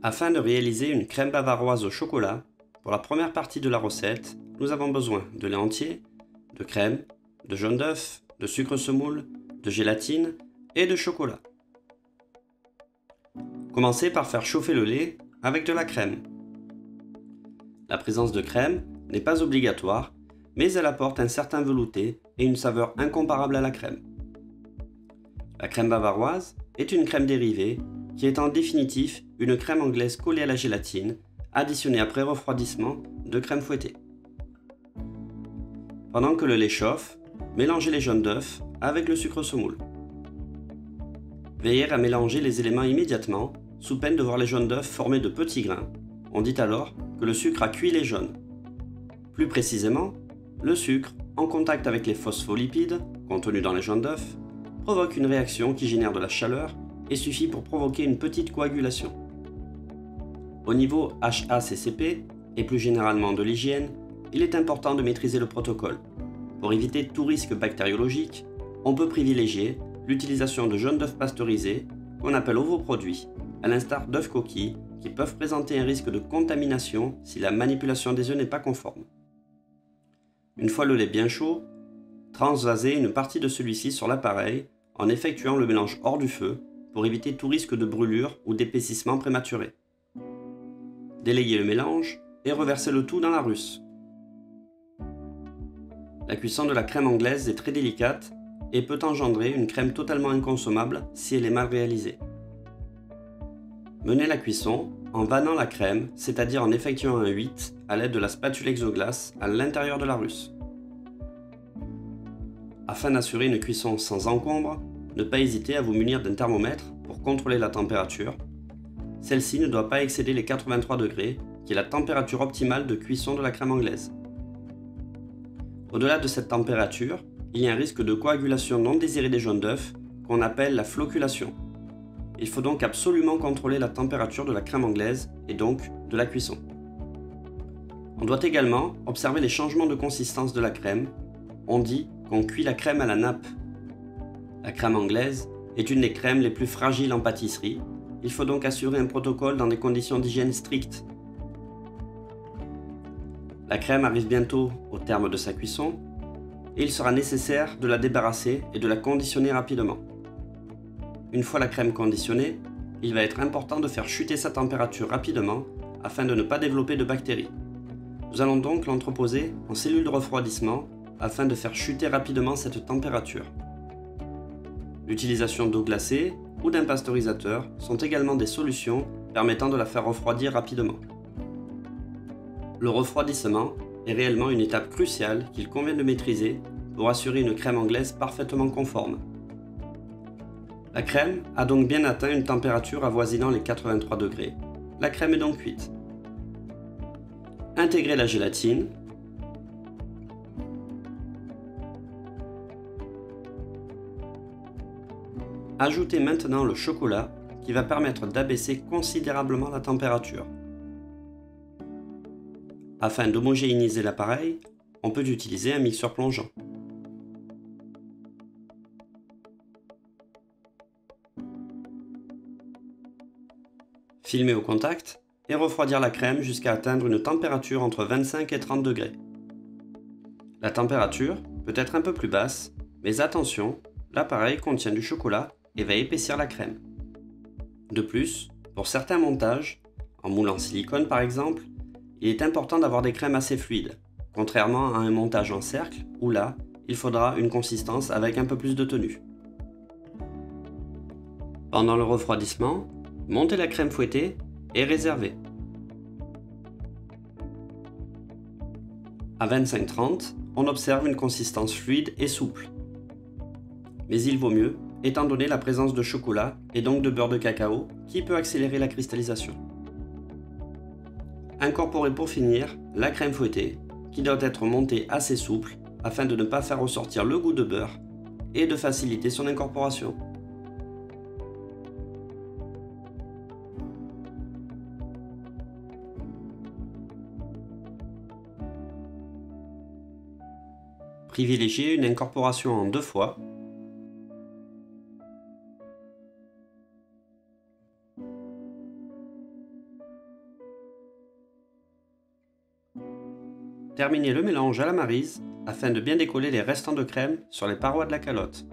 Afin de réaliser une crème bavaroise au chocolat, pour la première partie de la recette, nous avons besoin de lait entier, de crème, de jaune d'œuf, de sucre semoule, de gélatine et de chocolat. Commencez par faire chauffer le lait avec de la crème. La présence de crème n'est pas obligatoire, mais elle apporte un certain velouté et une saveur incomparable à la crème. La crème bavaroise est une crème dérivée qui est en définitive une crème anglaise collée à la gélatine, additionnée après refroidissement de crème fouettée. Pendant que le lait chauffe, mélangez les jaunes d'œufs avec le sucre semoule. Veillez à mélanger les éléments immédiatement, sous peine de voir les jaunes d'œufs former de petits grains. On dit alors que le sucre a cuit les jaunes. Plus précisément, le sucre, en contact avec les phospholipides contenus dans les jaunes d'œufs, provoque une réaction qui génère de la chaleur et suffit pour provoquer une petite coagulation. Au niveau HACCP, et plus généralement de l'hygiène, il est important de maîtriser le protocole. Pour éviter tout risque bactériologique, on peut privilégier l'utilisation de jaunes d'œufs pasteurisés, qu'on appelle ovoproduits, à l'instar d'œufs coquilles, qui peuvent présenter un risque de contamination si la manipulation des œufs n'est pas conforme. Une fois le lait bien chaud, transvasez une partie de celui-ci sur l'appareil en effectuant le mélange hors du feu pour éviter tout risque de brûlure ou d'épaississement prématuré. Délayez le mélange et reversez le tout dans la russe. La cuisson de la crème anglaise est très délicate et peut engendrer une crème totalement inconsommable si elle est mal réalisée. Menez la cuisson en vannant la crème, c'est-à-dire en effectuant un 8 à l'aide de la spatule exoglace à l'intérieur de la russe. Afin d'assurer une cuisson sans encombre, ne pas hésiter à vous munir d'un thermomètre pour contrôler la température. Celle-ci ne doit pas excéder les 83 degrés, qui est la température optimale de cuisson de la crème anglaise. Au-delà de cette température, il y a un risque de coagulation non désirée des jaunes d'œufs, qu'on appelle la flocculation. Il faut donc absolument contrôler la température de la crème anglaise et donc de la cuisson. On doit également observer les changements de consistance de la crème. On dit qu'on cuit la crème à la nappe. La crème anglaise est une des crèmes les plus fragiles en pâtisserie. Il faut donc assurer un protocole dans des conditions d'hygiène strictes. La crème arrive bientôt au terme de sa cuisson et il sera nécessaire de la débarrasser et de la conditionner rapidement. Une fois la crème conditionnée, il va être important de faire chuter sa température rapidement afin de ne pas développer de bactéries. Nous allons donc l'entreposer en cellule de refroidissement afin de faire chuter rapidement cette température. L'utilisation d'eau glacée ou d'un pasteurisateur sont également des solutions permettant de la faire refroidir rapidement. Le refroidissement est réellement une étape cruciale qu'il convient de maîtriser pour assurer une crème anglaise parfaitement conforme. La crème a donc bien atteint une température avoisinant les 83 degrés. La crème est donc cuite. Intégrez la gélatine. Ajoutez maintenant le chocolat qui va permettre d'abaisser considérablement la température. Afin d'homogénéiser l'appareil, on peut utiliser un mixeur plongeant. Filmer au contact et refroidir la crème jusqu'à atteindre une température entre 25 et 30 degrés. La température peut être un peu plus basse, mais attention, l'appareil contient du chocolat et va épaissir la crème. De plus, pour certains montages, en moule en silicone par exemple, il est important d'avoir des crèmes assez fluides, contrairement à un montage en cercle où là, il faudra une consistance avec un peu plus de tenue. Pendant le refroidissement, montez la crème fouettée et réservez. À 25-30, on observe une consistance fluide et souple. Mais il vaut mieux, étant donné la présence de chocolat et donc de beurre de cacao qui peut accélérer la cristallisation. Incorporez pour finir la crème fouettée qui doit être montée assez souple afin de ne pas faire ressortir le goût de beurre et de faciliter son incorporation. Privilégiez une incorporation en 2 fois. terminez le mélange à la maryse afin de bien décoller les restants de crème sur les parois de la calotte.